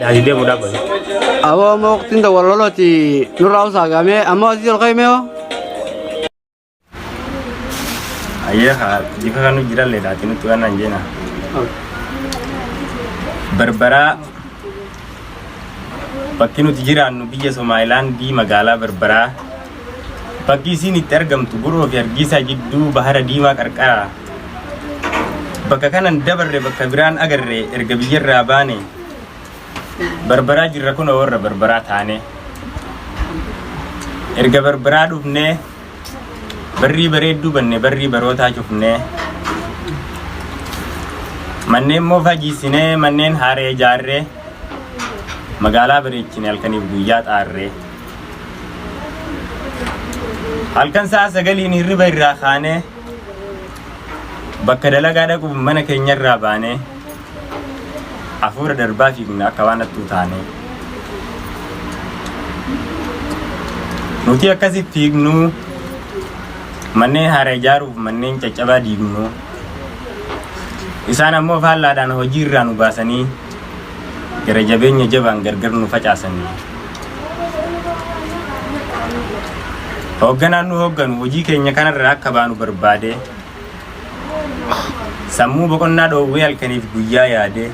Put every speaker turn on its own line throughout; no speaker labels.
Asii deemu dhaabbate.
Aboo amma waqtiin dawwalolooti nurraa usaagame amma asii ol qaymee
Ayyaha jika kanu jiran le dati nuti kan anjena. Berbera bakki nuti jiran biyya Somaliland di magaalaa Berbera. Bakki sini tergamtu buroo fi Hargeysa jidduu bahara diimaa qarqara. Bakka kanan dabarre bakka biraan agarre erga biyyarraa baane. Berbera jirra kun warra Berbera taane. Erga Berbera dhufne barri bareedduu banne barri barootaa cufne manneen moofaa jiisine manneen haaree ijaarre magaalaa bareechine halkaniif guyyaa xaarre halkan sa'a sagaliin hirriba irraa kaane bakka dalagaa dhaquuf mana keenyarraa baane hafuura darbaa fiigna akka waan hattuu taane nuti akkasitti fiignu manneen haaree ijaaruuf manneen caccabaa diignu isaan ammoo faallaadhaan hojii irraa nu baasanii gara jabeenya jabaan gargar nu facaasanii hoogganaan nu hoogganu hojii keenya kanarraa akka baanu barbaade sammuu boqonnaa dhoowwee halkaniif guyyaa yaade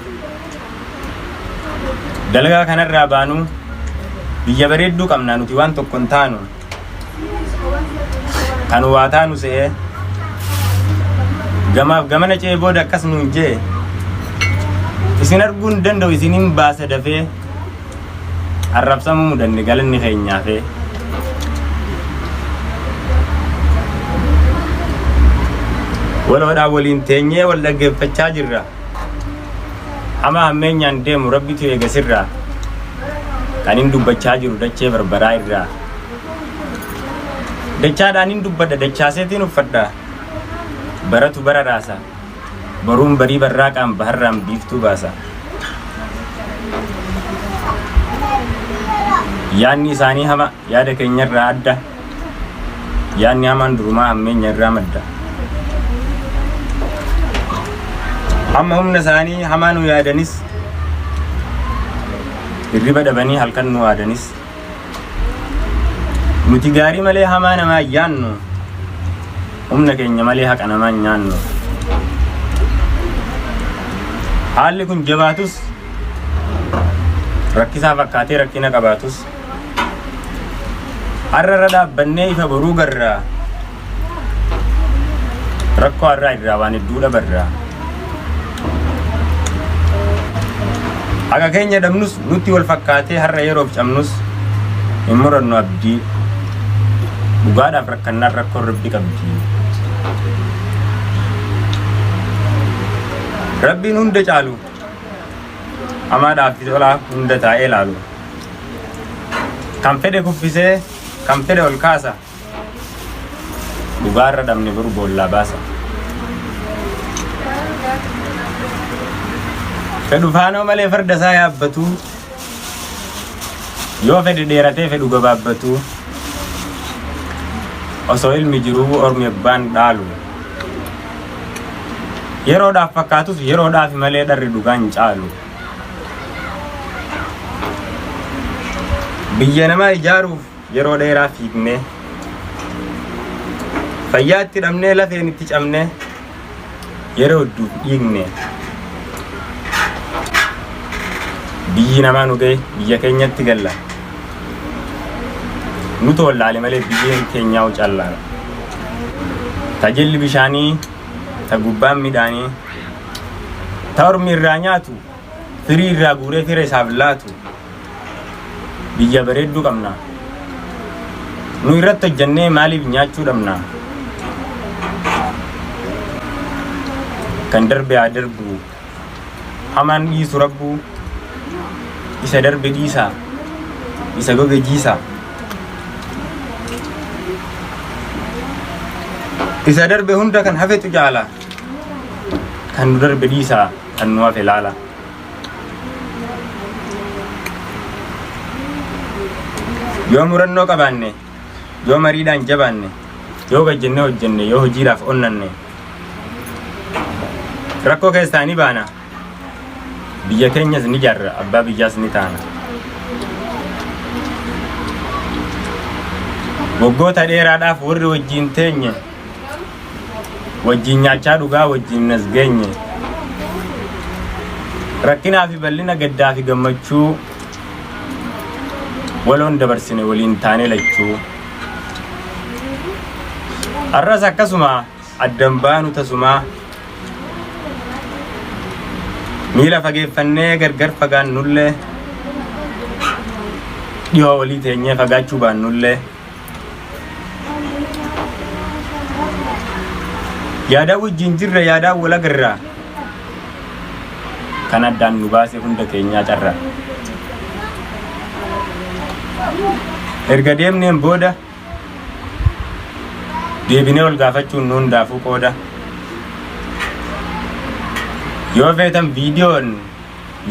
dalagaa kanarraa baanu biyya bareedduu qabnaa nuti waan tokko hin taanu kan waa taanu se'ee gamaaf gamana ce'ee booda akkas nuun jee isin arguun danda'u isiniin baasa dafee arrabsamuu mudanne galanni keenyaafee waloodhaa waliin teenyee wal dhaggeeffachaa jirra hamaa hammeenyaan deemu rabbitu eegasirraa kan hin dubbachaa jiru dachee Berberaa irraa dachaadhaan hin dubbadha dachaaseetiin uffadha baratu bara raasa baruun barii barraaqaan baharraan biiftuu baasa yaanni isaanii hama yaada keenyarraa adda yaanni hamaan durumaa hammeenya irraa madda hamma humna isaanii hamaa nu yaadanis hirriba dhabanii halkan nu yaadanis nuti gaarii malee hamaa namaa yaannu humna keenya malee haqa namaa nyaannu haalli kun jabaatus rakkisaa fakkaatee rakkina qabaatus har'arra dhaabbannee ifa boruu garraa rakkoo har'aa irraa waan hedduu dhabarraa haqa keenya dhabnus nutti wal fakkaatee har'a yeroof cabnus hin murannu abdii dhugaadhaaf rakkannaan rakkoon rabbi qabdi rabbiin hunda caalu hamaadhaaf fi tolaa hunda taa'ee laalu kan fedhe kuffisee kan fedhe ol kaasa dhugaarra dhabne boru boollaa baasa fedhu faanoo malee farda isaa yaabbatu yoo fedhe dheeratee fedhu gabaabbatu osoo ilmi jiruu ormi abbaan dhaalu yeroodhaaf fakkaatus yeroodhaaf malee dharri dhugaan caalu biyya namaa ijaaruuf yeroo dheeraa fiigne fayyaatti dhabnee lafeen itti cabne yeroo hedduuf dhiigne biyyi namaa nu ga'e biyya keenyatti galla nu tollaale malee biyyeen keenyaa callaala tajalli bishaanii ta gubbaan midhaanii ta ormi irraa nyaatu firii irraa guuree fira isaaf laatu biyya bareedduu qabna nu irratti hojjannee maaliif nyaachuu dhabna kan darbe haa darbu hamaan dhiisu rabbuu isa darbe dhiisa isa goge jiisa isa darbe hunda kan hafetu jaala kan nu darbe dhiisaa kan nu hafe laala yoo murannoo qabaanne yoo mariidhaan jabaanne yoo gajjennee hojjenne yoo hojiidhaaf onnanne rakkoo keessaanii baana biyya keenyas ni jarra abbaa biyyaas ni taana. Waggoota dheeraadhaaf warri wajjin teenye wajjin nyaachaa dhugaa wajjin nas geenye rakkinaa fi bal'ina gaddaa fi gammachuu waloon dabarsine waliin taane lachuu arras akkasuma addan baanu tasumaa miila fageeffannee gargar fagaannullee dhiyoo walii teenyee fagaachuu baannullee yaadaa wajjin jirra yaadaa wal agarraa kan addaan nu baase hunda keenyaa carraa erga deemneen booda deebinee ol gaafachuun nu hundaafuu qooda yoo feetan viidiyoon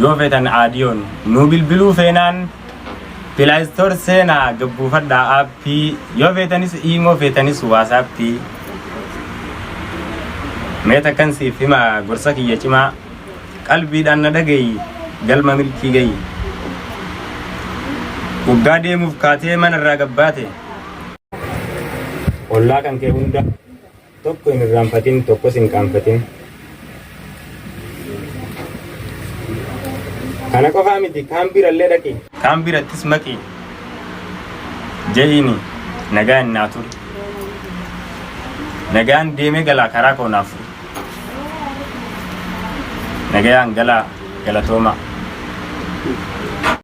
yoo feetan aadiyoon nu bilbiluu feenaan pilaayistoor seenaa gabbuufadhaa aappii yoo feetanis iimoo feetanis waasaappii meeta kan siif hima gorsa kiyya cimaa qalbiidhaan na dhagayi galma milkii gayi waggaa deemuuf kaatee manarraa gabbaate ollaa kan kee hunda tokko hin irraanfatin tokkos hin qaanfatin kana qofaa miti kaan birallee dhaqi kaan birattis maqi jehiini nagaa innaa ture nagaan deemee galaa karaa koonaaf nagayaan galaa galatooma